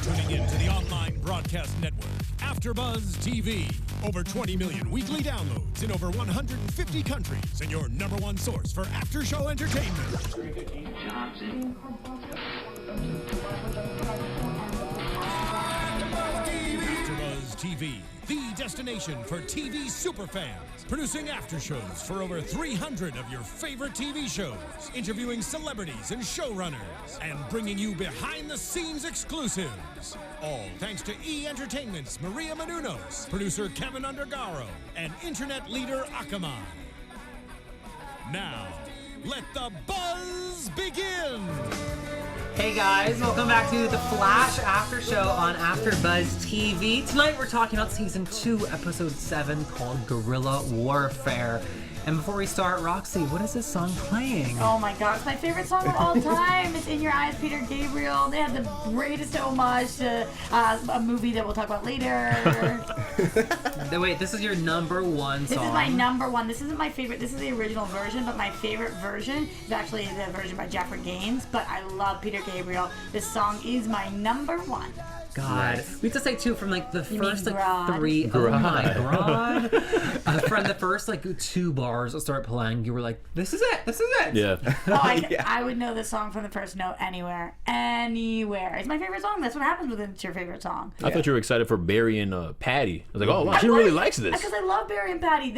tuning in to the online broadcast network, AFTERBUZZ TV. Over 20 million weekly downloads in over 150 countries, and your number one source for after-show entertainment. AFTERBUZZ TV, the destination for TV superfans. Producing after shows for over 300 of your favorite TV shows, interviewing celebrities and showrunners, and bringing you behind-the-scenes exclusives. All thanks to E! Entertainment's Maria Menounos, producer Kevin Undergaro, and internet leader Akamai. Now, let the buzz begin! Hey guys, welcome back to the Flash After Show on AFTERBUZZ TV. Tonight we're talking about Season 2, Episode 7, called Guerrilla Warfare. And before we start, Roxy, what is this song playing? Oh my god, it's my favorite song of all time. It's In Your Eyes, Peter Gabriel. They had the greatest homage to a movie that we'll talk about later. Wait, this is your number one song? This is my number one. This isn't my favorite. This is the original version, but my favorite version is actually the version by Jeffrey Gaines. But I love Peter Gabriel. This song is my number one. God. Nice. We have to say, too, from like the first like Grod? 3... Oh my God. From the first like 2 bars that start playing, you were like, this is it, this is it. Yeah. I would know this song from the first note anywhere. It's my favorite song. That's what happens when it's your favorite song. I thought you were excited for Barry and Patty. I was like, oh, wow, she really likes this. Because I love Barry and Patty.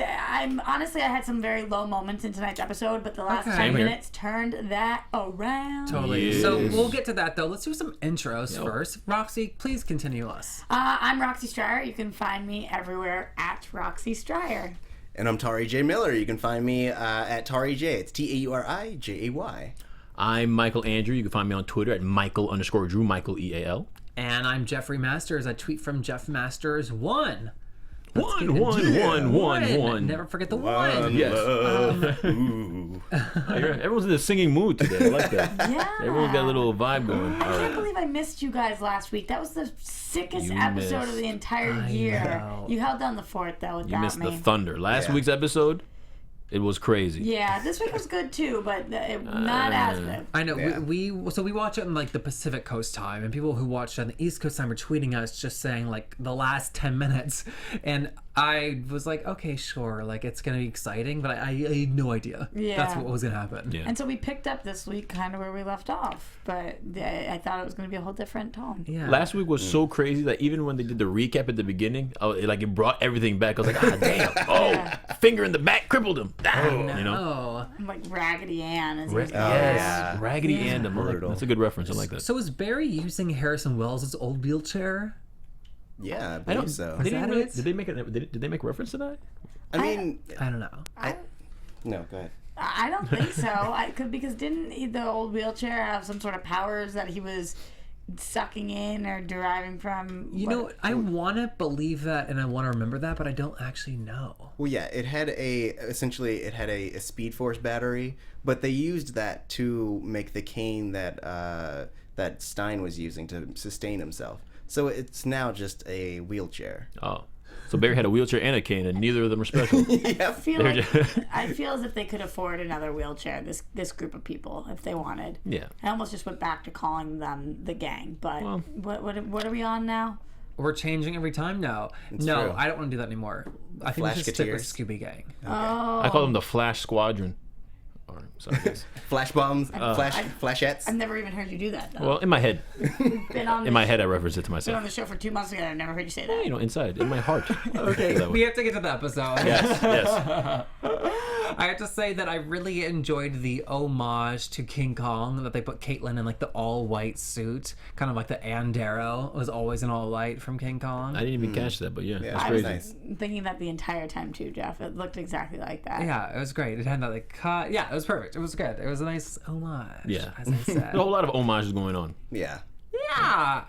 Honestly, I had some very low moments in tonight's episode, but the last 10 minutes turned that around. Totally. Yes. So we'll get to that, though. Let's do some intros first. Roxy, please continue us. I'm Roxy Striar. You can find me everywhere at Roxy Striar. And I'm Tauri Miller. You can find me at Tauri J. It's TaurijAY. I'm Micheal Andrew. You can find me on Twitter at Micheal_Drew, Micheal EAL. And I'm Jeffrey Masters. I tweet from Jeff Masters 1. One. Never forget the one. Yes. Everyone's in a singing mood today. I like that. Yeah. Everyone's got a little vibe going. I can't believe I missed you guys last week. That was the sickest episode of the entire year. Know. You held down the fort, though, with You missed the thunder. Last week's episode, it was crazy. Yeah, this week was good, too, but not as good. I know. Yeah. We watch it in like the Pacific Coast time, and people who watch it on the East Coast time are tweeting us just saying like the last 10 minutes, and I was like, okay, sure, like it's gonna be exciting, but I had no idea that's what was gonna happen. Yeah. And so we picked up this week kind of where we left off, but I thought it was gonna be a whole different tone. Yeah. Last week was so crazy that even when they did the recap at the beginning, it brought everything back. I was like, ah, damn, finger in the back, crippled him. You know, like Raggedy Ann. Yes, Raggedy Ann. That's a good reference. I like that. So is Barry using Harrison Wells' old wheelchair? Yeah, I believe so. Did they make reference to that? I mean, I don't know. No, go ahead. I don't think so. Because didn't the old wheelchair have some sort of powers that he was sucking in or deriving from? You know, I want to believe that and I want to remember that, but I don't actually know. Well, yeah, it had a Speed Force battery, but they used that to make the cane that Stein was using to sustain himself. So it's now just a wheelchair. Oh. So Barry had a wheelchair and a cane, and neither of them are special. I feel as if they could afford another wheelchair, this group of people, if they wanted. Yeah. I almost just went back to calling them the gang, but what are we on now? We're changing every time now. No, I don't want to do that anymore. I think we should stick with Scooby Gang. Okay. Oh. I call them the Flash Squadron. Flash bombs, flashettes. I've never even heard you do that, though. Well, in my head. In my head, I reference it to myself. Been on the show for 2 months ago. I've never heard you say that. You know, inside, in my heart. Okay, we have to get to the episode. Yes. I have to say that I really enjoyed the homage to King Kong that they put Caitlin in like the all-white suit, kind of like the Ann Darrow was always in all white from King Kong. I didn't even catch that, but that's I crazy. was thinking that the entire time too, Jeff. It looked exactly like that. Yeah, it was great. It had that like cut. Yeah, it was perfect. It was good. It was a nice homage. Yeah, as I said. A whole lot of homages going on. Yeah. Yeah,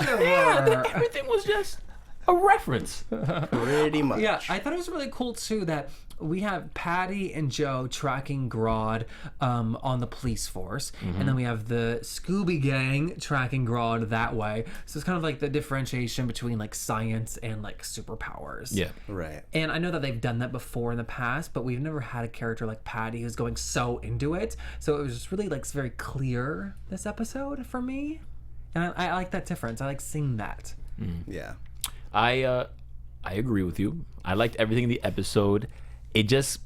there were. Everything was just a reference. Pretty much. Yeah, I thought it was really cool too that we have Patty and Joe tracking Grodd on the police force, and then we have the Scooby Gang tracking Grodd that way. So it's kind of like the differentiation between like science and like superpowers. Yeah, right. And I know that they've done that before in the past, but we've never had a character like Patty who's going so into it. So it was just really like very clear this episode for me. And I like that difference. I like seeing that. Yeah. I agree with you. I liked everything in the episode. It just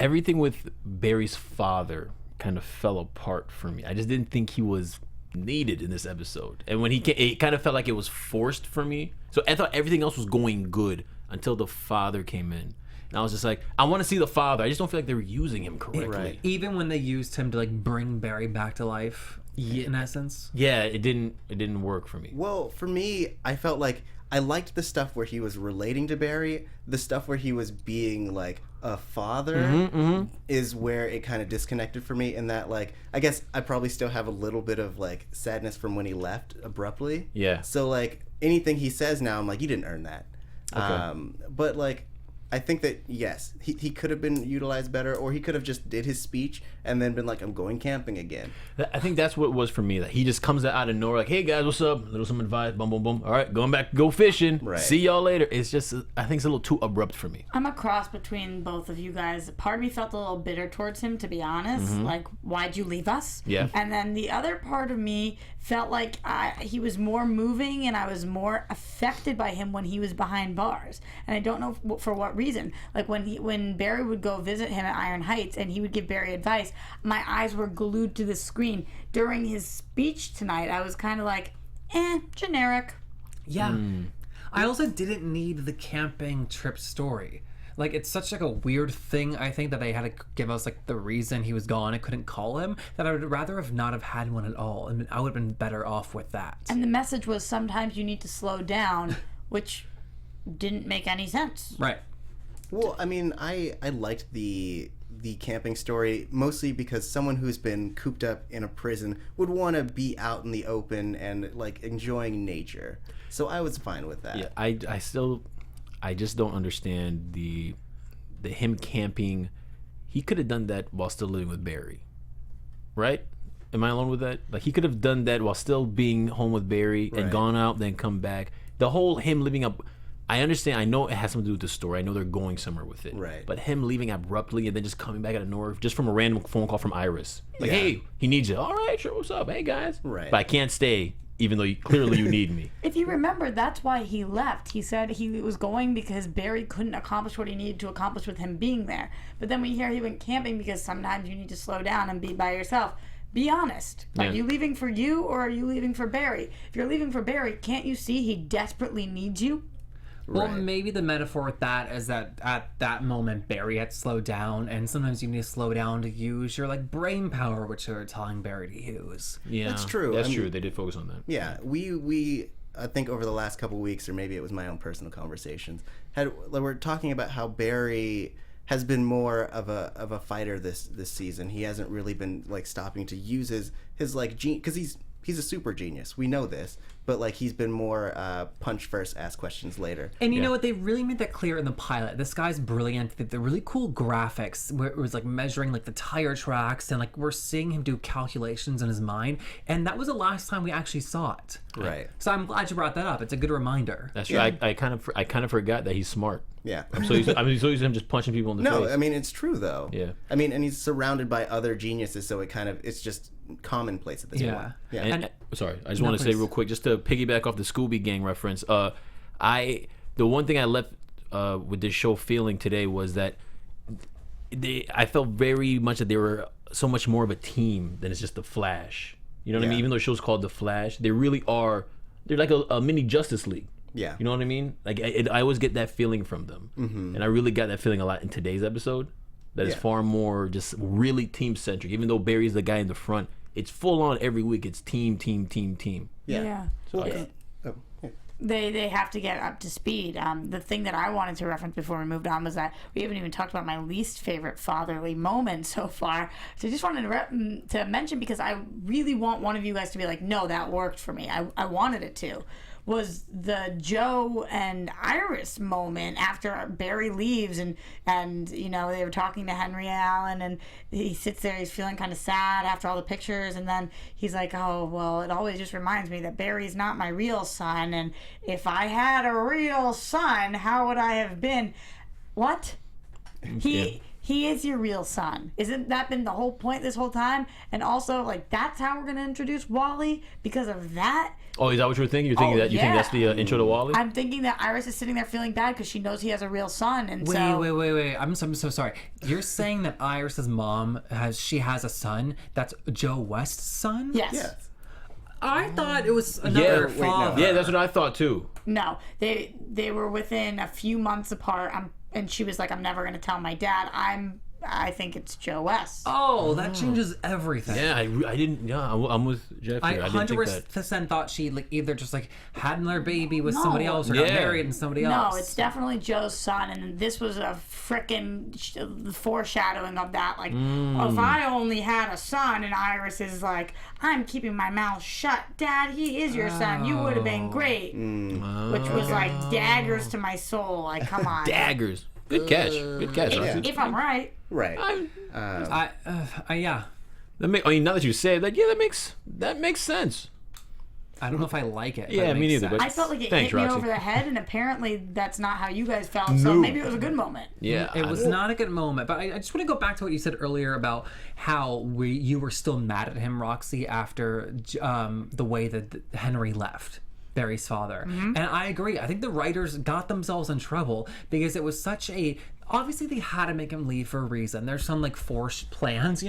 everything with Barry's father kind of fell apart for me. I just didn't think he was needed in this episode. And when he came, it kind of felt like it was forced for me. So I thought everything else was going good until the father came in. And I was just like, I want to see the father. I just don't feel like they were using him correctly. Right. Even when they used him to like bring Barry back to life, in essence. Yeah, it didn't work for me. Well, for me, I felt like I liked the stuff where he was relating to Barry. The stuff where he was being like a father is where it kind of disconnected for me. In that, like, I guess I probably still have a little bit of like sadness from when he left abruptly. Yeah. So like anything he says now, I'm like, you didn't earn that. Okay. But like, I think that yes, he could have been utilized better, or he could have just did his speech and then been like, I'm going camping again. I think that's what it was for me. That he just comes out of nowhere, like, "Hey guys, what's up? Little some advice, boom, boom, boom. All right, going back, go fishing. Right. See y'all later." It's just, I think it's a little too abrupt for me. I'm a cross between both of you guys. Part of me felt a little bitter towards him, to be honest. Like, why'd you leave us? Yeah. And then the other part of me felt like he was more moving, and I was more affected by him when he was behind bars. And I don't know for what reason. Like when Barry would go visit him at Iron Heights, and he would give Barry advice, my eyes were glued to the screen. During his speech tonight, I was kind of like, generic. Yeah. I also didn't need the camping trip story. Like, it's such like a weird thing, I think, that they had to give us like the reason he was gone and couldn't call him, that I would rather have not have had one at all. I mean, I would have been better off with that. And the message was sometimes you need to slow down, which didn't make any sense. Right. Well, I mean, I liked the camping story mostly because someone who's been cooped up in a prison would want to be out in the open and like enjoying nature. So I was fine with that. Yeah, I just don't understand the him camping. He could have done that while still living with Barry, right? Am I alone with that? Like, he could have done that while still being home with Barry and Right. gone out, then come back. The whole him living up. I understand. I know it has something to do with the story. I know they're going somewhere with it. Right. But him leaving abruptly and then just coming back out of nowhere, just from a random phone call from Iris. Like, Yeah. hey, he needs you. All right, sure. What's up? Hey, guys. Right. But I can't stay, even though clearly you need me. If you remember, that's why he left. He said he was going because Barry couldn't accomplish what he needed to accomplish with him being there. But then we hear he went camping because sometimes you need to slow down and be by yourself. Be honest. Are Yeah. you leaving for you, or are you leaving for Barry? If you're leaving for Barry, can't you see he desperately needs you? Well, Right. maybe the metaphor with that is that at that moment Barry had slowed down, and sometimes you need to slow down to use your like brain power, which they're telling Barry to use. Yeah, That's true. That's I mean- true. They did focus on that. Yeah, we I think over the last couple weeks, or maybe it was my own personal conversations, we're talking about how Barry has been more of a fighter this season. He hasn't really been like stopping to use his like gene, because he's a super genius. We know this, but like he's been more punch first, ask questions later. And you Yeah. know what? They really made that clear in the pilot. This guy's brilliant. The really cool graphics where it was like measuring like the tire tracks, and like we're seeing him do calculations in his mind. And that was the last time we actually saw it. Right. So I'm glad you brought that up. It's a good reminder. That's true. I kind of forgot that he's smart. Yeah. So he's so used to him just punching people in the No, face. I mean it's true though. Yeah. I mean, and he's surrounded by other geniuses, so it's just commonplace at this Yeah. point. Yeah. And, sorry, I just No, want to say please. real quick, just to piggyback off the Scooby Gang reference. The one thing I left with this show feeling today was that I felt very much that they were so much more of a team than it's just the Flash. You know what I mean? Yeah. Even though the show's called The Flash, they really are. They're like a mini Justice League. Yeah. You know what I mean? Like I always get that feeling from them, and I really got that feeling a lot in today's episode. That is Yeah. far more just really team centric. Even though Barry's the guy in the front, it's full on every week. It's team. Yeah. Well, Yeah. oh, yeah. They have to get up to speed. The thing that I wanted to reference before we moved on was that we haven't even talked about my least favorite fatherly moment so far. So I just wanted to mention, because I really want one of you guys to be like, no, that worked for me. I wanted it to. Was the Joe and Iris moment after Barry leaves, and you know, they were talking to Henry Allen, and he sits there, he's feeling kind of sad after all the pictures, and then he's like, oh, well, it always just reminds me that Barry's not my real son, and if I had a real son, how would I have been? What? Yeah. he is your real son. Isn't that been the whole point this whole time? And also, like, that's how we're going to introduce Wally because of that. Oh, is that what you're thinking? You're thinking you think that's the intro to Wally? I'm thinking that Iris is sitting there feeling bad because she knows he has a real son, and Wait. I'm so sorry. You're saying that Iris's mom has a son that's Joe West's son? Yes. I thought it was another father. Yeah, that's what I thought too. No, they were within a few months apart. And she was like, "I'm never going to tell my dad. I think it's Joe West." Oh, that changes everything. Yeah, I didn't. Yeah, I'm with Jeff here. I didn't think that. 100% thought she either just had another baby with somebody else or got married and somebody else. No, it's definitely Joe's son, and this was a freaking foreshadowing of that. Like, if I only had a son, and Iris is like, "I'm keeping my mouth shut, Dad. He is your son. You would have been great," which was like daggers to my soul. Like, come on, daggers. Good catch. If I'm right. Right. Yeah. Now that you say it, that makes sense. I don't know if I like it. Yeah, me neither. But I felt like it thanks, hit me Roxy. over the head, and apparently that's not how you guys felt. So maybe it was a good moment. Yeah, it was not a good moment. But I just want to go back to what you said earlier about how you were still mad at him, Roxy, after the way that Henry left. Barry's father. And I agree. I think the writers got themselves in trouble because it was such a... Obviously, they had to make him leave for a reason. There's some, forced plans,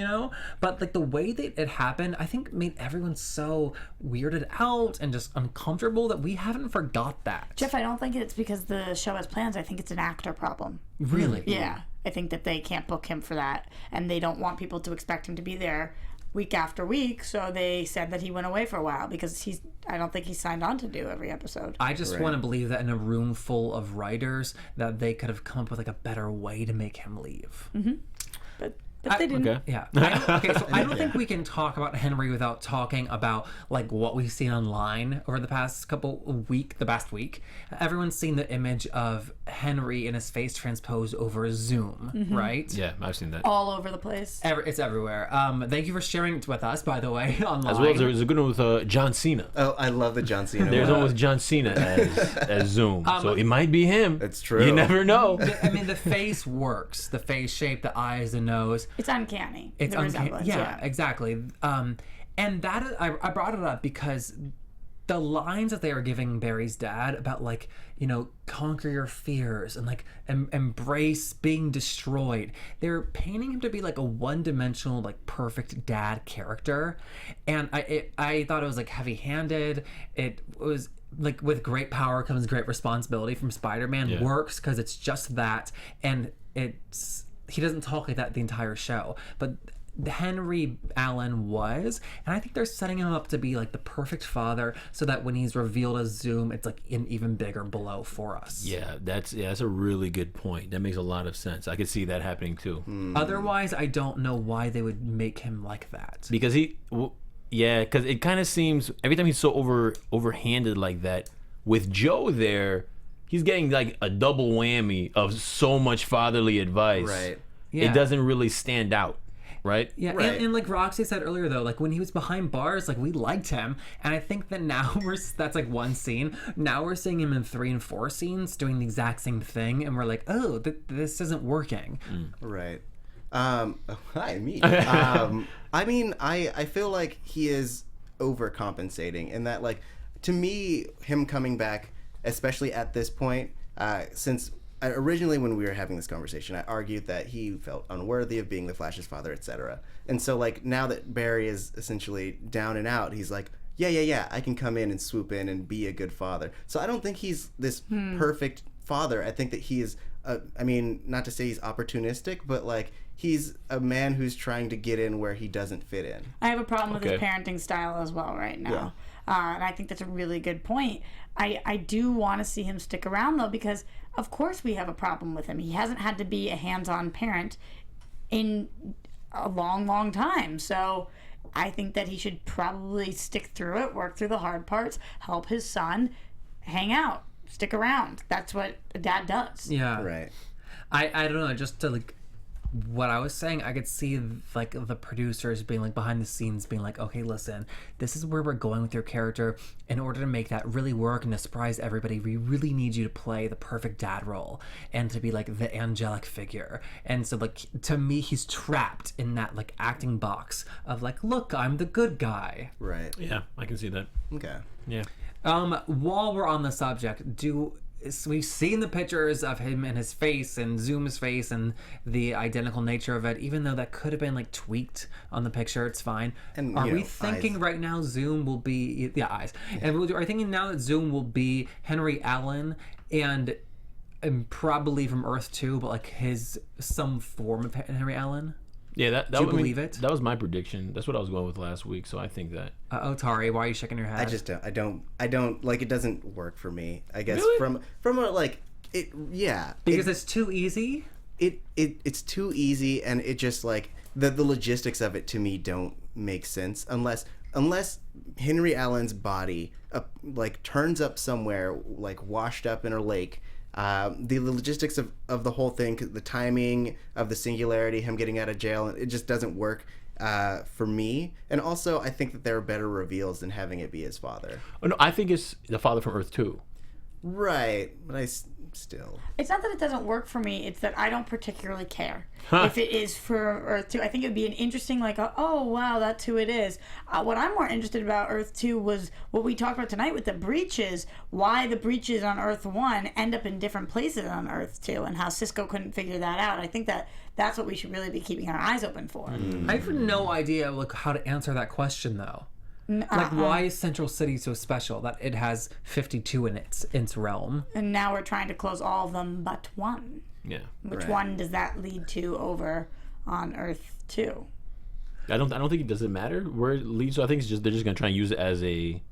But, the way that it happened, I think made everyone so weirded out and just uncomfortable that we haven't forgot that. Jeff, I don't think it's because the show has plans. I think it's an actor problem. Really? Yeah. I think that they can't book him for that. And they don't want people to expect him to be there week after week, so they said that he went away for a while because I don't think he signed on to do every episode. I just want to believe that in a room full of writers that they could have come up with a better way to make him leave. But they didn't. Okay. Yeah. So I don't think we can talk about Henry without talking about what we've seen online over the past the past week. Everyone's seen the image of Henry and his face transposed over Zoom, right? Yeah, I've seen that. All over the place. It's everywhere. Thank you for sharing it with us, by the way, online. As well as there's a good one with John Cena. Oh, I love the John Cena. There's one with John Cena as Zoom. So it might be him. It's true. You never know. I mean, the face works. The face shape, the eyes, the nose. It's uncanny. It's the resemblance. Yeah, exactly. And that I brought it up because the lines that they are giving Barry's dad about conquer your fears and embrace being destroyed. They're painting him to be a one-dimensional perfect dad character, and I thought it was heavy-handed. It was with great power comes great responsibility from Spider-Man. Works because it's just that, and he doesn't talk like that the entire show, but Henry Allen was, and I think they're setting him up to be the perfect father, so that when he's revealed as Zoom, it's an even bigger blow for us. Yeah, that's a really good point. That makes a lot of sense. I could see that happening too. Otherwise, I don't know why they would make him like that. Because because it kind of seems every time he's so overhanded like that with Joe there. He's getting a double whammy of so much fatherly advice. Right. Yeah. It doesn't really stand out, right? Yeah, right. And like Roxy said earlier, though, when he was behind bars, we liked him. And I think that now that's one scene. Now we're seeing him in 3 and 4 scenes doing the exact same thing. And we're like, oh, this isn't working. Right. Hi, me. I mean, I feel like he is overcompensating in that, to me, him coming back, especially at this point, since originally when we were having this conversation, I argued that he felt unworthy of being the Flash's father, etc. And so, now that Barry is essentially down and out, he's like, yeah, I can come in and swoop in and be a good father. So I don't think he's this perfect father. I think that he is, not to say he's opportunistic, but, he's a man who's trying to get in where he doesn't fit in. I have a problem with his parenting style as well right now. Yeah. And I think that's a really good point. I do want to see him stick around, though, because, of course, we have a problem with him. He hasn't had to be a hands-on parent in a long, long time. So I think that he should probably stick through it, work through the hard parts, help his son, hang out, stick around. That's what a dad does. Yeah. Right. I don't know, just to what I was saying, I could see like the producers being like behind the scenes being like, okay, listen, this is where we're going with your character. In order to make that really work and to surprise everybody, we really need you to play the perfect dad role and to be like the angelic figure. And so like to me, he's trapped in that like acting box of like, look, I'm the good guy. Right. Yeah, I can see that. Okay. Yeah. While we're on the subject, we've seen the pictures of him and his face and Zoom's face and the identical nature of it, even though that could have been like tweaked on the picture. It's fine. And, are you we know, thinking eyes. right now Zoom will be eyes? And are we thinking now that Zoom will be Henry Allen and probably from Earth 2, but like some form of Henry Allen? Yeah, that Do you I mean, believe it? That was my prediction. That's what I was going with last week, so I think that. Tauri, why are you shaking your head? I just don't. I don't like. It doesn't work for me. I guess Really? from a like it. Yeah. Because it's too easy. It's too easy, and it just like the logistics of it to me don't make sense unless Henry Allen's body like turns up somewhere like washed up in a lake. The logistics of the whole thing, the timing of the singularity, him getting out of jail, it just doesn't work for me. And also, I think that there are better reveals than having it be his father. Oh no, I think it's the father from Earth 2. Right, but still. It's not that it doesn't work for me. It's that I don't particularly care Huh. if it is for Earth 2. I think it would be an interesting, like, oh, wow, that's who it is. What I'm more interested about Earth 2 was what we talked about tonight with the breaches, why the breaches on Earth 1 end up in different places on Earth 2, and how Cisco couldn't figure that out. I think that's what we should really be keeping our eyes open for. I have no idea like how to answer that question though. Like, why is Central City so special that it has 52 in its realm? And now we're trying to close all of them but one. Yeah. Which Right. one does that lead to over on Earth 2? I don't think it doesn't matter where it leads. So I think it's just they're just gonna try and use it as a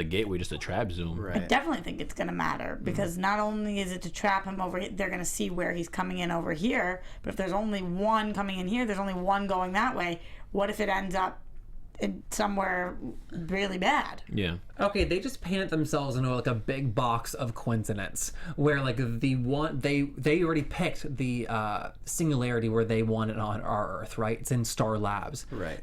gateway, just a trap Zoom. Right. I definitely think it's going to matter because not only is it to trap him over here, they're going to see where he's coming in over here, but if there's only one coming in here, there's only one going that way. What if it ends up in somewhere really bad? Yeah. Okay, they just painted themselves into like a big box of coincidence where like the one they already picked the singularity where they want it on our Earth, right? It's in Star Labs. Right.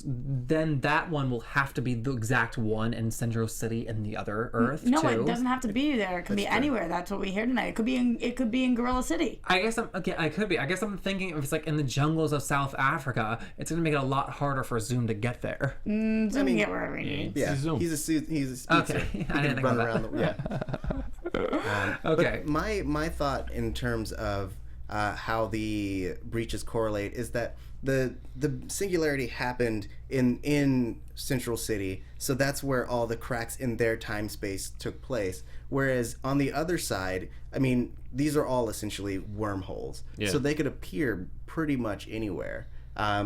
Then that one will have to be the exact one in Central City and the other Earth No, too. it doesn't have to be there. It could be anywhere. That's what we hear tonight. It could be in Gorilla City. I guess I could be. I guess I'm thinking if it's like in the jungles of South Africa, it's gonna make it a lot harder for Zoom to get there. Zoom can get wherever he needs. Yeah, Zoom. he's a speedster. Okay. He I didn't can think run about around. Yeah. Okay. But my thought in terms of how the breaches correlate is that the singularity happened in Central City, so that's where all the cracks in their time space took place. Whereas on the other side, I mean, these are all essentially wormholes, Yeah. so they could appear pretty much anywhere.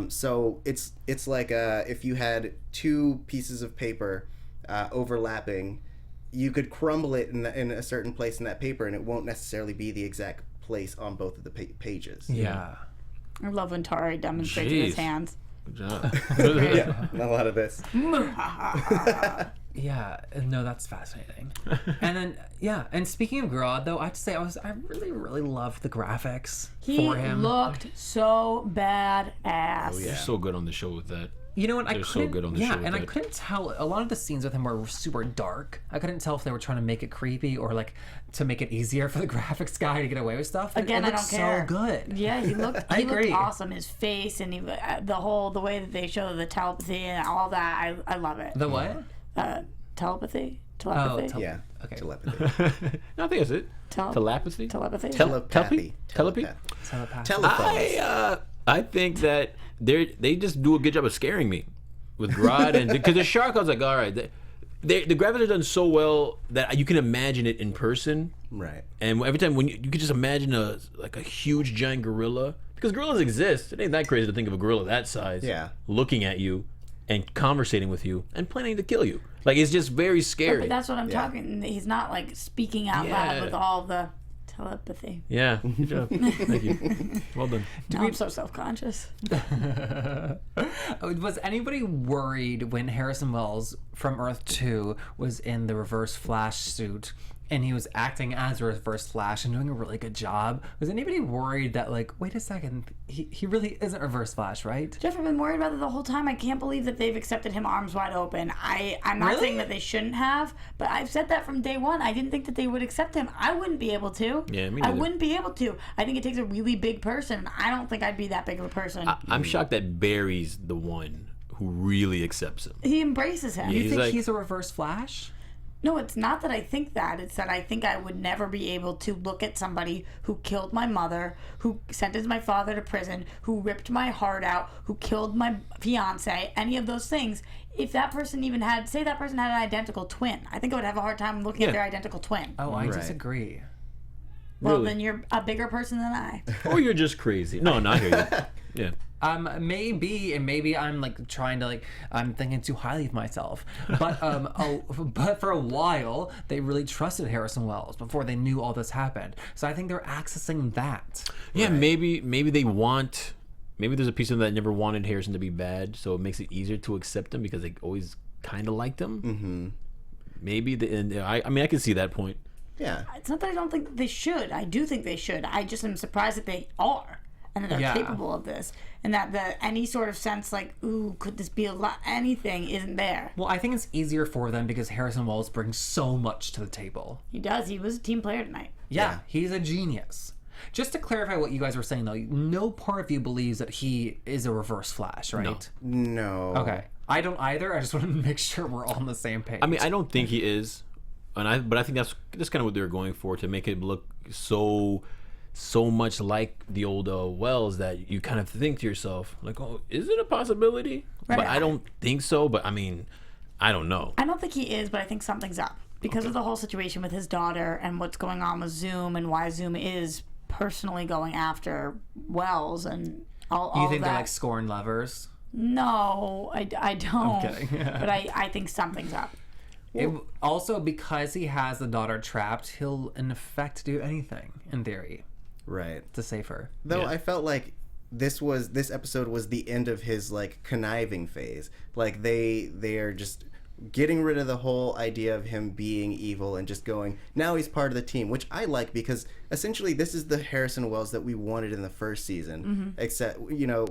So it's like if you had two pieces of paper overlapping, you could crumble it in a certain place in that paper, and it won't necessarily be the exact place on both of the pages. Yeah. I love when Tauri demonstrates with his Jeez. hands. Good job. Yeah, a lot of this. Yeah, no, that's fascinating. And then, yeah, and speaking of Grodd, though, I have to say I really, really loved the graphics He for him. looked so badass. Oh, yeah. You're so good on the show with that. You know what? I They're so couldn't. good on the yeah, show with and I that. couldn't tell. A lot of the scenes with him were super dark. I couldn't tell if they were trying to make it creepy or like to make it easier for the graphics guy to get away with stuff. Again, it I don't looked care. So good. Yeah, he looked. I He agree. looked awesome. His face and the way that they show the telepathy and all that. I love it. The what? Telepathy. Oh, Telepathy. Yeah. Okay. Telepathy. No, I think that's it. Telepathy. Telepathy. Telepathy. Telepathy? Telepath. Telephones. I think that they just do a good job of scaring me with Grodd, and because the shark, I was like, all right, the graphics are done so well that you can imagine it in person, Right. and every time when you could just imagine a huge giant gorilla, because gorillas exist. It ain't that crazy to think of a gorilla that size, Yeah. looking at you and conversating with you and planning to kill you. Like, it's just very scary. But that's what I'm Yeah. talking. He's not like speaking out Yeah. loud with all the telepathy. Yeah, good job. Thank you. Well done. Now I'm so self-conscious. Was anybody worried when Harrison Wells from Earth 2 was in the Reverse Flash suit and he was acting as Reverse Flash and doing a really good job. Was anybody worried that, like, wait a second, he really isn't Reverse Flash, right? Jeff, I've been worried about it the whole time. I can't believe that they've accepted him arms wide open. I'm not saying that they shouldn't have, but I've said that from day one. I didn't think that they would accept him. I wouldn't be able to. Yeah, me I neither. wouldn't be able to. I think it takes a really big person. I don't think I'd be that big of a person. I'm shocked that Barry's the one who really accepts him. He embraces him. You he's think like- he's a Reverse Flash? No, it's not that I think that. It's that I think I would never be able to look at somebody who killed my mother, who sentenced my father to prison, who ripped my heart out, who killed my fiance, any of those things. If that person even had, say that person had an identical twin, I think I would have a hard time looking at their identical twin. Oh, I Right. disagree. Well, Really? then you're a bigger person than I. Or you're just crazy. No, not here. Yeah. Maybe I'm like trying to I'm thinking too highly of myself. But but for a while they really trusted Harrison Wells before they knew all this happened. So I think they're accessing that. Yeah, maybe they want. Maybe there's a piece of them that never wanted Harrison to be bad, so it makes it easier to accept him because they always kind of liked him. Mm-hmm. Maybe I mean I can see that point. Yeah. It's not that I don't think that they should. I do think they should. I just am surprised that they are. And that they're Yeah. capable of this. And that any sort of sense like, ooh, could this be a lot? Anything isn't there. Well, I think it's easier for them because Harrison Wells brings so much to the table. He does. He was a team player tonight. Yeah, he's a genius. Just to clarify what you guys were saying, though, no part of you believes that he is a Reverse Flash, right? No. Okay. I don't either. I just want to make sure we're all on the same page. I mean, I don't think he is, but I think that's kind of what they're going for, to make it look so much like the old Wells that you kind of think to yourself, like, oh, is it a possibility? Right. But I don't think so. But I mean, I don't know. I don't think he is, but I think something's up. Because of the whole situation with his daughter and what's going on with Zoom and why Zoom is personally going after Wells and all you of think that. they're like scorn lovers? No, I don't. I'm kidding. But I think something's up. Also, because he has the daughter trapped, he'll in effect do anything, in theory, Right. to save her. Though Yeah. I felt like this episode was the end of his like conniving phase. Like they are just getting rid of the whole idea of him being evil and just going, now he's part of the team, which I like because essentially this is the Harrison Wells that we wanted in the first season. Except,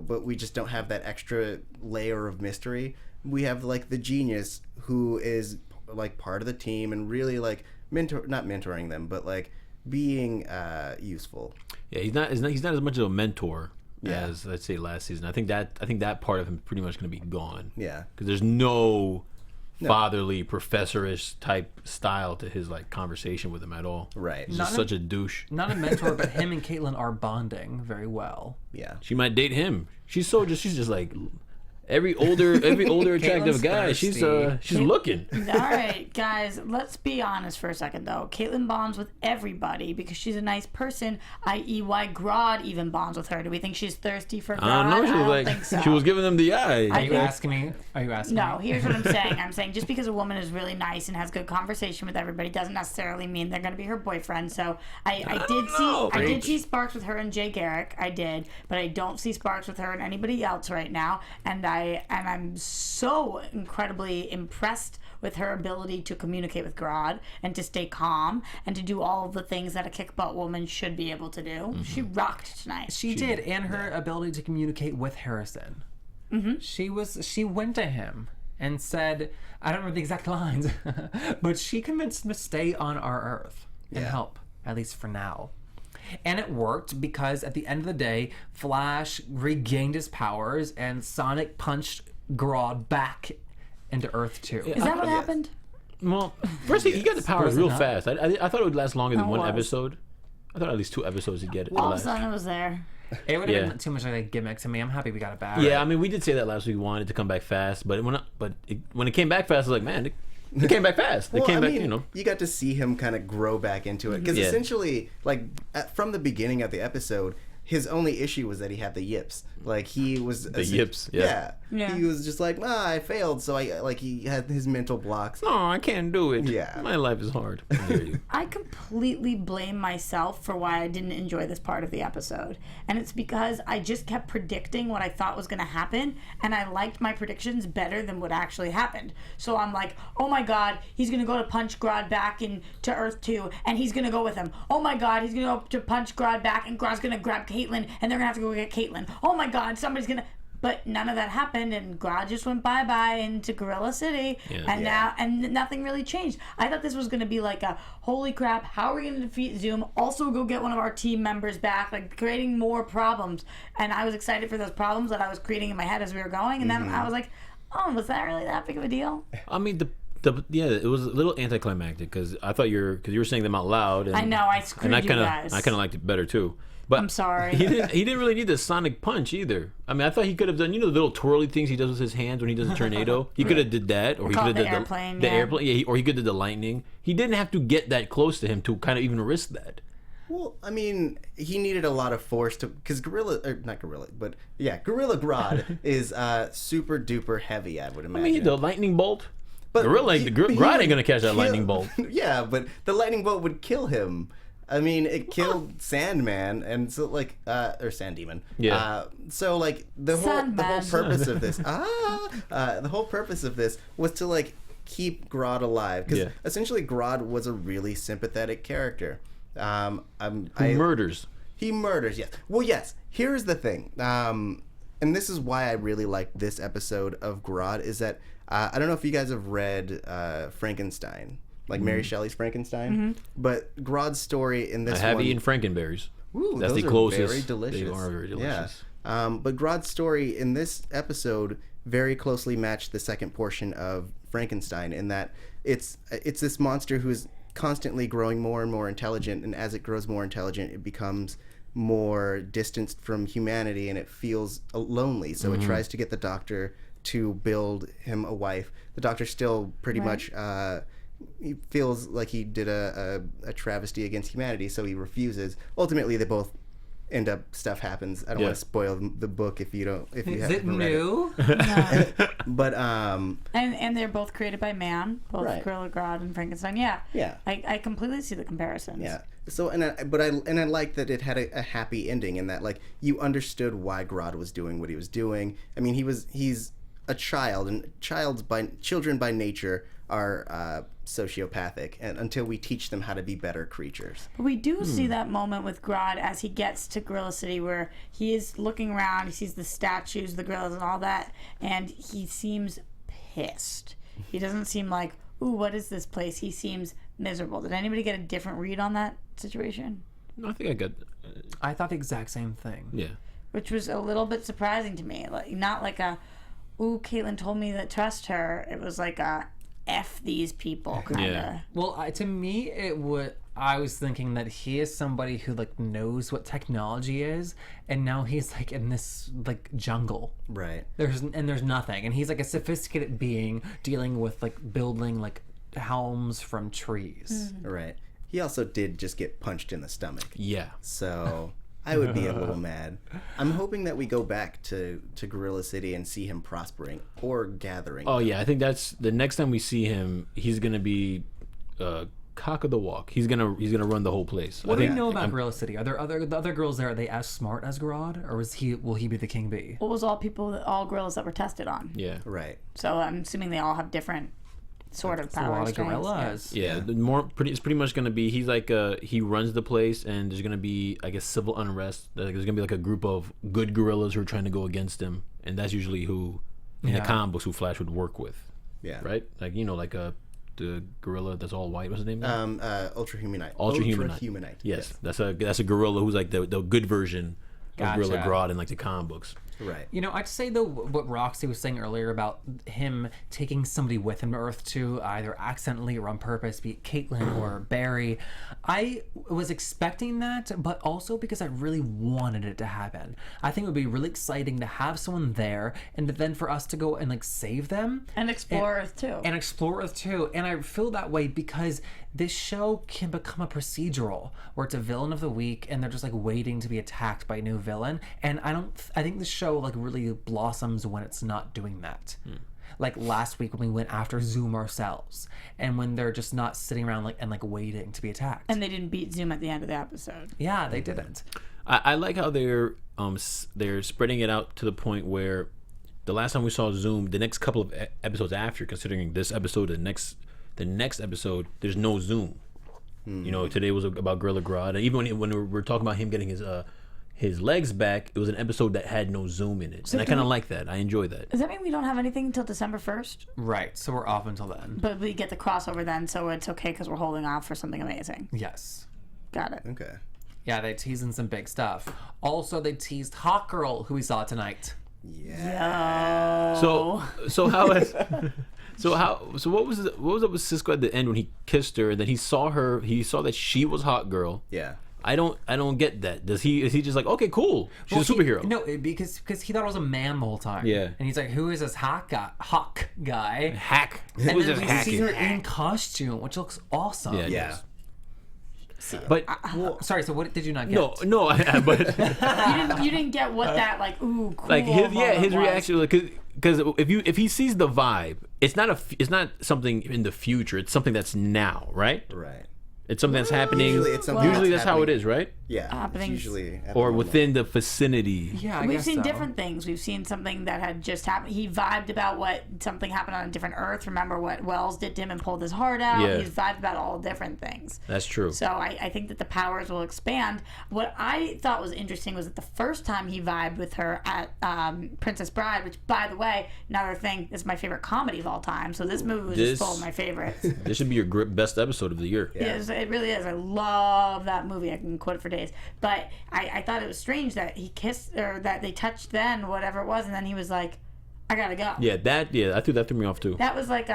but we just don't have that extra layer of mystery. We have like the genius who is like part of the team and really like not mentoring them, but like being useful. Yeah, he's not as much of a mentor Yeah. as, let's say, last season. I think that part of him is pretty much going to be gone. Yeah. Because there's no fatherly, professorish type style to his like conversation with him at all. Right. He's Not just a- such a douche. Not a mentor, but him and Caitlin are bonding very well. Yeah. She might date him. She's just like every older attractive Caitlin's guy. thirsty. She's looking. All right, guys, let's be honest for a second, though. Caitlyn bonds with everybody because she's a nice person, i.e. why Grodd even bonds with her. Do we think she's thirsty for Grodd? I don't know. She was don't like think so. she was giving them the eye. Are you think- asking me? Are you asking No, me? here's what I'm saying. I'm saying just because a woman is really nice and has good conversation with everybody doesn't necessarily mean they're going to be her boyfriend. So I did see sparks with her and Jay Garrick. I did, but I don't see sparks with her and anybody else right now. And I'm so incredibly impressed with her ability to communicate with Grodd and to stay calm and to do all of the things that a kick-butt woman should be able to do. Mm-hmm. She rocked tonight. She did, and her ability to communicate with Harrison. Mm-hmm. She went to him and said, I don't remember the exact lines, but she convinced him to stay on our Earth and help, at least for now. And it worked because at the end of the day, Flash regained his powers and Sonic punched Grodd back into Earth too. Is that what happened? Well, first he got the powers Was it real not? fast. I thought it would last longer than Oh, one it was. episode. I thought at least 2 episodes to get it. All of a last. sudden it was there. It would have Yeah. been too much like a gimmick to me. I'm happy we got it back. Yeah, I mean, we did say that last week. We wanted it to come back fast, but when it came back fast, I was like, man, it came back fast. It Well, came I back, mean, you got to see him kind of grow back into it because Yeah. essentially, like from the beginning of the episode, his only issue was that he had the yips. Like he was The yips, yeah. Yeah. He was just like, I failed, so he had his mental blocks. Oh, I can't do it. Yeah. My life is hard. I hear you. I completely blame myself for why I didn't enjoy this part of the episode. And it's because I just kept predicting what I thought was going to happen, and I liked my predictions better than what actually happened. So I'm like, oh my god, he's going to go to punch Grodd back into Earth 2, and he's going to go with him. Oh my god, he's going to go to punch Grodd back, and Grodd's going to grab Caitlyn, and they're going to have to go get Caitlyn. Oh my god, somebody's going to... But none of that happened, and Grodd just went bye-bye into Gorilla City, and nothing really changed. I thought this was going to be like a, holy crap, how are we going to defeat Zoom? Also go get one of our team members back, like creating more problems. And I was excited for those problems that I was creating in my head as we were going, and then I was like, oh, was that really that big of a deal? I mean, it was a little anticlimactic because I thought you were saying them out loud. And, I know, I screwed and you guys. I kind of liked it better too. But I'm sorry. He didn't really need the sonic punch either. I mean, I thought he could have done, the little twirly things he does with his hands when he does a tornado. He could have did that, or he could have did airplane, the airplane. Yeah, or he could have did the lightning. He didn't have to get that close to him to kind of even risk that. Well, I mean, he needed a lot of force because Gorilla Grodd is super duper heavy, I would imagine. I mean, the lightning bolt. But Grodd ain't gonna catch that lightning bolt. Yeah, but the lightning bolt would kill him. I mean, it killed Sandman, and so or Sand Demon. Yeah. So the whole purpose of this, the whole purpose of this was to keep Grodd alive, because essentially Grodd was a really sympathetic character. Murders. He murders. Yes. Well, yes. Here's the thing, and this is why I really liked this episode of Grodd, is that I don't know if you guys have read Frankenstein. Mary Shelley's Frankenstein, but Grodd's story in this I have one... eaten Frankenberries. Ooh, that's those the closest. Are very delicious. They are very delicious. Yeah. But Grodd's story in this episode very closely matched the second portion of Frankenstein, in that it's this monster who is constantly growing more and more intelligent, and as it grows more intelligent, it becomes more distanced from humanity, and it feels lonely. So it tries to get the Doctor to build him a wife. The Doctor still pretty much... he feels like he did a travesty against humanity, so he refuses. Ultimately, they both end up, stuff happens. I don't want to spoil the book if you haven't read new? it. But and they're both created by man, both Gorilla Grodd and Frankenstein. Yeah. I completely see the comparisons. Yeah. So I like that it had a happy ending, in that you understood why Grodd was doing what he was doing. I mean, he's a child, and children by nature are sociopathic, and until we teach them how to be better creatures. But we do see that moment with Grodd as he gets to Gorilla City, where he is looking around, he sees the statues, the gorillas and all that, and he seems pissed. He doesn't seem like, ooh, what is this place? He seems miserable. Did anybody get a different read on that situation? No, I think I got... I thought the exact same thing. Yeah. Which was a little bit surprising to me. Not like a, ooh, Caitlyn told me to trust her. It was like a, F these people kind of. Yeah. Well, to me, I was thinking that he is somebody who knows what technology is, and now he's in this jungle. Right. There's nothing, and he's a sophisticated being dealing with building helms from trees. Right. He also did just get punched in the stomach. Yeah. So I would be a little mad. I'm hoping that we go back to Gorilla City and see him prospering or gathering. Oh yeah, I think that's the next time we see him. He's gonna be cock of the walk. He's gonna run the whole place. What do you know about Gorilla City? Are there the other girls there? Are they as smart as Grodd, or will he be the king bee? What was all gorillas that were tested on? Yeah. Right. So I'm assuming they all have different sort of powers. A lot of gorillas. Yeah. It's pretty much gonna be he runs the place, and there's gonna be, I guess, civil unrest. There's gonna be a group of good gorillas who are trying to go against him, and that's usually who in the comic books who Flash would work with. Yeah. Right. The gorilla that's all white. What's his name? Ultra Humanite. Ultra-Humanite. Yes. Yeah. That's a gorilla who's the good version of Gorilla Grodd in the comic books. Right. I'd say though what Roxy was saying earlier about him taking somebody with him to Earth 2, either accidentally or on purpose, be it Caitlyn or Barry. I was expecting that, but also because I really wanted it to happen. I think it would be really exciting to have someone there, and then for us to go and save them and explore Earth 2. And explore Earth 2. And I feel that way because this show can become a procedural where it's a villain of the week and they're just like waiting to be attacked by a new villain. And I think the show like really blossoms when it's not doing that. Like last week when we went after Zoom ourselves, and when they're just not sitting around like and like waiting to be attacked. And they didn't beat Zoom at the end of the episode. Yeah, they didn't. I like how they're spreading it out to the point where the last time we saw Zoom, the next couple of episodes after, considering this episode, the next episode, there's no Zoom. You know, today was about Gorilla Grodd, and even when we were talking about him getting his legs back, it was an episode that had no Zoom in it, and I kind of like that. I enjoy that. Does that mean we don't have anything until December 1st? Right, so we're off until then. But we get the crossover then, so it's okay because we're holding off for something amazing. Yes. Got it. Okay. Yeah, they teasing some big stuff. Also, they teased Hawk Girl, who we saw tonight. Yeah. So how is so what was up with Cisco at the end when he kissed her and then he saw that she was Hawk Girl? Yeah. I don't get that. Is he just like, okay, cool, she's a superhero? No, because he thought it was a man the whole time. Yeah. And he's like, who is this Hawk guy? Hack. And Who's then this we see her hacking? in costume, which looks awesome. Yeah. Yeah. But Sorry, so what did you not get? no, but You didn't get what that like ooh cool like his moment was. reaction, because if he sees the vibe, it's not something in the future. It's something that's now, right? Right. It's something that's happening. Usually it's something Usually that's that's how it happening. is, right? Yeah. Happenings. It's usually Or abnormal. within the vicinity. Yeah, I We've guess seen so. different things. We've seen something that had just happened. He vibed about what something happened on a different Earth. Remember what Wells did to him and pulled his heart out? Yeah. He's vibed about all different things. That's true. So I think that the powers will expand. What I thought was interesting was that the first time he vibed with her at Princess Bride, which, by the way, another thing, is my favorite comedy of all time. So this movie was just full of my favorites. This should be your best episode of the year. Yes, it really is. I love that movie. I can quote it for days. But I thought it was strange that he kissed, or that they touched then, whatever it was, and then he was like, I gotta go. Yeah, that threw me off too. That was like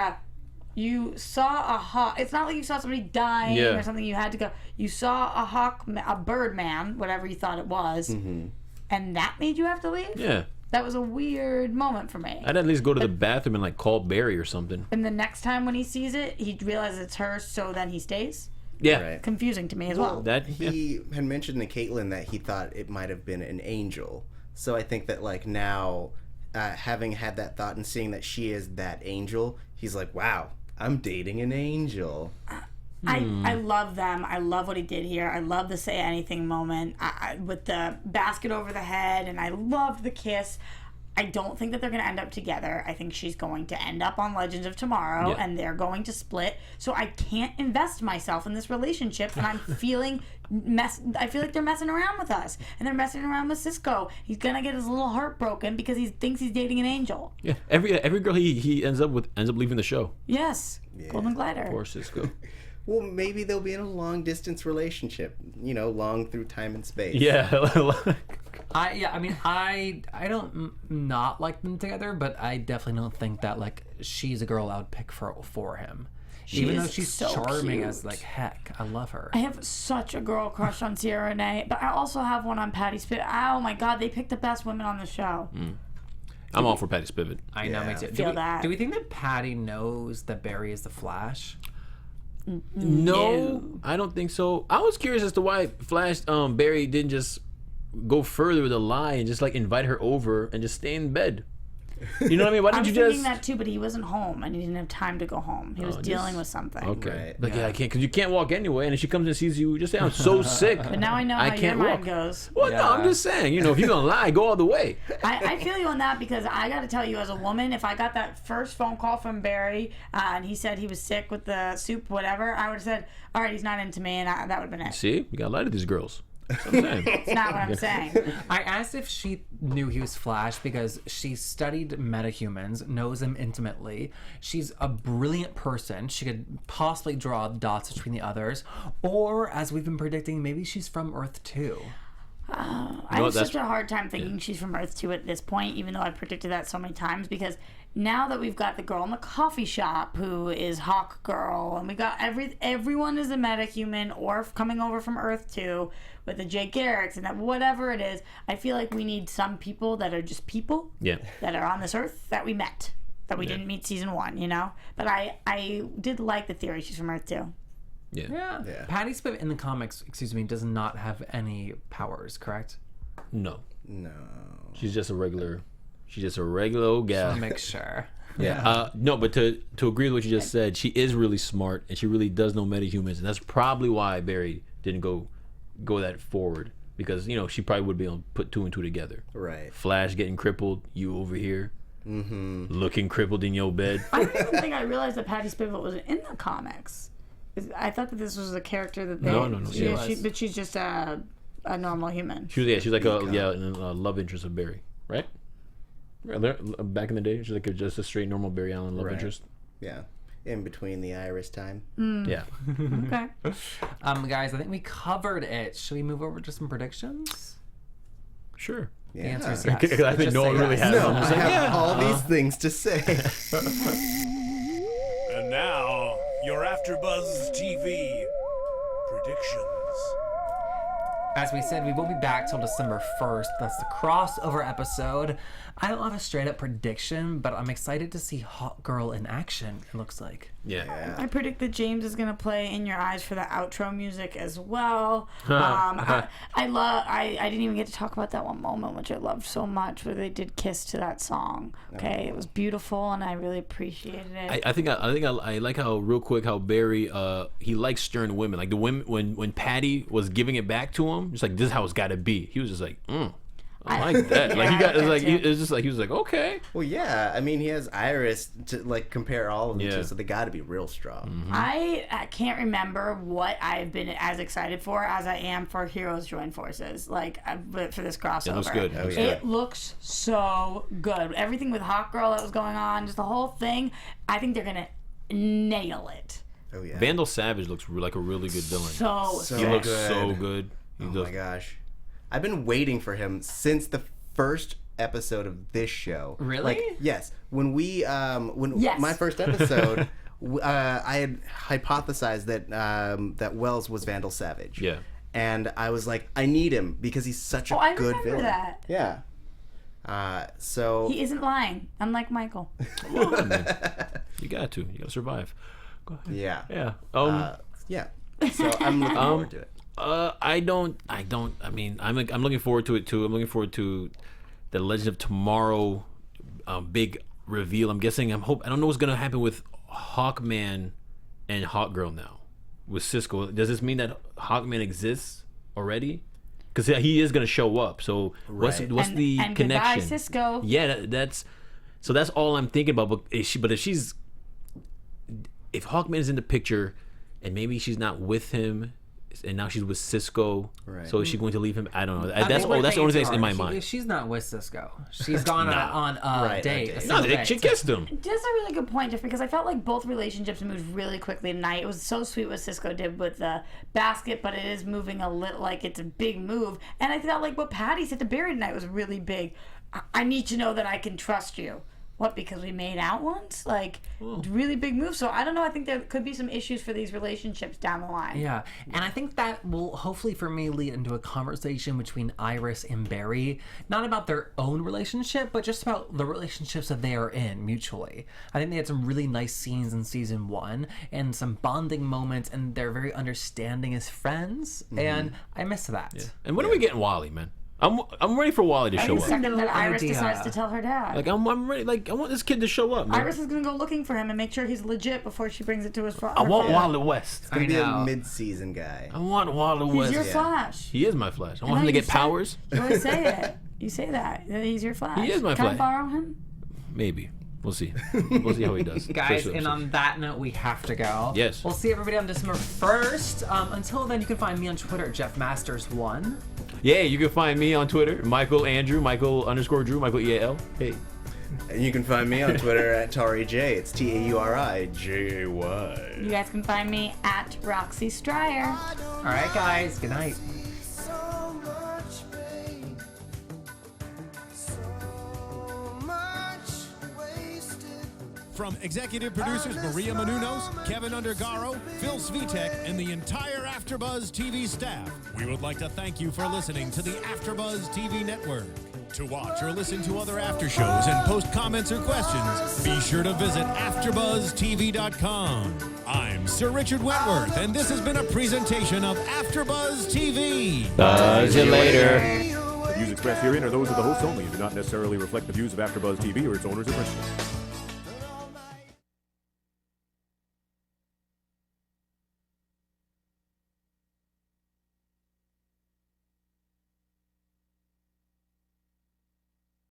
you saw a hawk. It's not like you saw somebody dying or something. You had to go. You saw a bird man, whatever you thought it was, and that made you have to leave? Yeah. That was a weird moment for me. I'd at least go to the bathroom and like call Barry or something. And the next time when he sees it, he realizes it's her, so then he stays. Yeah. Right. Confusing to me as well. He had mentioned to Caitlin that he thought it might have been an angel. So I think that like now, having had that thought and seeing that she is that angel, he's like, wow, I'm dating an angel. I love them. I love what he did here. I love the say anything moment with the basket over the head, and I loved the kiss. I don't think that they're going to end up together. I think she's going to end up on Legends of Tomorrow, and they're going to split. So I can't invest myself in this relationship, and I'm feeling I feel like they're messing around with us, and they're messing around with Cisco. He's gonna get his little heart broken because he thinks he's dating an angel. Yeah. Every girl he ends up leaving the show. Yes, Golden Glider. Poor Cisco. Well, maybe they'll be in a long distance relationship. You know, long through time and space. Yeah. I don't not like them together, but I definitely don't think that like she's a girl I would pick for him. Even though is she's so charming cute. as like heck, I love her. I have such a girl crush on Sierra Renee, but I also have one on Patty Spivot. Oh my God, they picked the best women on the show. I'm all for Patty Spivot. I know, me too. Feel that. Do we think that Patty knows that Barry is the Flash? No, I don't think so. I was curious as to why Barry didn't just go further with a lie and just like invite her over and just stay in bed. You know what I mean? Why I was didn't you thinking just? that too, but he wasn't home and he didn't have time to go home. He was dealing with something. Okay. Right. Like I can't, because you can't walk anyway. And if she comes and sees you, just say I'm so sick. But now I know how your can't mind walk. goes. Well, no, I'm just saying. You know, if you're gonna lie, go all the way. I feel you on that because I got to tell you, as a woman, if I got that first phone call from Barry and he said he was sick with the soup, whatever, I would have said, all right, he's not into me, and that would have been it. See, you gotta lie to these girls. That's what I'm saying. It's not what I'm saying. I asked if she knew he was Flash because she studied metahumans, knows them intimately. She's a brilliant person. She could possibly draw the dots between the others. Or, as we've been predicting, maybe she's from Earth 2. I have such a hard time thinking she's from Earth 2 at this point, even though I've predicted that so many times, because now that we've got the girl in the coffee shop who is Hawk Girl, and we got everyone is a metahuman or coming over from Earth 2 with the Jay Garricks and that whatever it is, I feel like we need some people that are just people that are on this Earth that we met, that we didn't meet season 1, you know? But I did like the theory she's from Earth 2. Yeah. Yeah. Patty Spivot in the comics, does not have any powers, correct? No. No. She's just a regular old gal. Make sure. Yeah. No, but to agree with what you just said, she is really smart and she really does know metahumans, and that's probably why Barry didn't go that forward, because she probably would be able to put 2 and 2 together. Right. Flash getting crippled, you over here looking crippled in your bed. I didn't even think I realized that Patty Spivot was in the comics. I thought that this was a character that they. No. But she's just a normal human. She's like a love interest of Barry, right? Back in the day, she's like just a straight normal Barry Allen love interest. Yeah. In between the Iris time. Yeah. Okay. Guys, I think we covered it. Should we move over to some predictions? Sure. Yeah. The answer is yes. Because I think Just no say one really yes. has. No, I'm just I like, have all these things to say. And now, your AfterBuzz TV predictions. As we said, we won't be back till December 1st. That's the crossover episode. I don't have a straight up prediction, but I'm excited to see Hot Girl in action, it looks like. Yeah. I predict that James is gonna play "In Your Eyes" for the outro music as well. I didn't even get to talk about that one moment, which I loved so much, where they did kiss to that song. Okay, it was beautiful, and I really appreciated it. I think I like how Barry he likes stern women. Like the women when Patty was giving it back to him, just like this is how it's got to be. He was just like, I like that. Like he was like, okay. Well, yeah. I mean, he has Iris to compare all of them to, so they got to be real strong. Mm-hmm. I can't remember what I've been as excited for as I am for Heroes Join Forces, for this crossover. It looks good. It looks so good. Everything with Hot Girl that was going on, just the whole thing. I think they're gonna nail it. Oh yeah. Vandal Savage looks like a really good villain. So He looks good. so good. Oh my gosh. I've been waiting for him since the first episode of this show. Really? Yes. When my first episode, I had hypothesized that Wells was Vandal Savage. Yeah. And I was like, I need him because he's such a I good remember villain. that. Yeah. So He isn't lying, unlike Michael. Come on, man. You got to survive. Go ahead. yeah. Yeah. Yeah. So I'm looking forward to it. I mean, I'm looking forward to it too. I'm looking forward to the Legend of Tomorrow big reveal. I'm guessing. I don't know what's gonna happen with Hawkman and Hawkgirl now with Cisco. Does this mean that Hawkman exists already? Because he is gonna show up. So what's the and connection? Goodbye, Cisco. Yeah, that's all I'm thinking about. But if Hawkman is in the picture, and maybe she's not with him, and now she's with Cisco. Right. So is she going to leave him? I don't know. That's the only thing that's in my mind. She's not with Cisco. She's gone on a date. No, she kissed him. That's a really good point, Jeff, because I felt like both relationships moved really quickly tonight. It was so sweet what Cisco did with the basket, but it is moving a little like it's a big move. And I felt like what Patty said to Barry tonight was really big. I need to know that I can trust you. What, because we made out once? Really big move. So I don't know. I think there could be some issues for these relationships down the line. Yeah. And I think that will hopefully for me lead into a conversation between Iris and Barry, not about their own relationship, but just about the relationships that they are in mutually. I think they had some really nice scenes in season 1 and some bonding moments, and they're very understanding as friends. And I miss that. Yeah. And when are we getting Wally, man? I'm ready for Wally to show The up. second that Iris idea. decides to tell her dad. Like I'm ready. Like I want this kid to show up, man. Iris is going to go looking for him and make sure he's legit before she brings it to his father. I want Wally West. Gonna be a know. mid-season guy. I want Wally He's West. your Flash. He is my Flash. I want him to you get said- powers. You always say it. You say that he's your Flash. He is my Can Flash. I borrow him? Maybe. We'll see. We'll see how he does. Guys, First and episode. on that note, we have to go. Yes. We'll see everybody on December 1st. Until then, you can find me on Twitter, JeffMasters1. Yeah, you can find me on Twitter, Michael Andrew, Michael_Drew, Michael EAL. Hey. And you can find me on Twitter at Tauri J. It's TauriJay. You guys can find me at Roxy Striar. All right, guys. Good night. From executive producers Maria Menounos, Kevin Undergaro, Phil Svitek, and the entire AfterBuzz TV staff, we would like to thank you for listening to the AfterBuzz TV network. To watch or listen to other after shows and post comments or questions, be sure to visit AfterBuzzTV.com. I'm Sir Richard Wentworth, and this has been a presentation of AfterBuzz TV. Buzz you later. The views expressed herein are those of the hosts only and do not necessarily reflect the views of AfterBuzz TV or its owners or principals.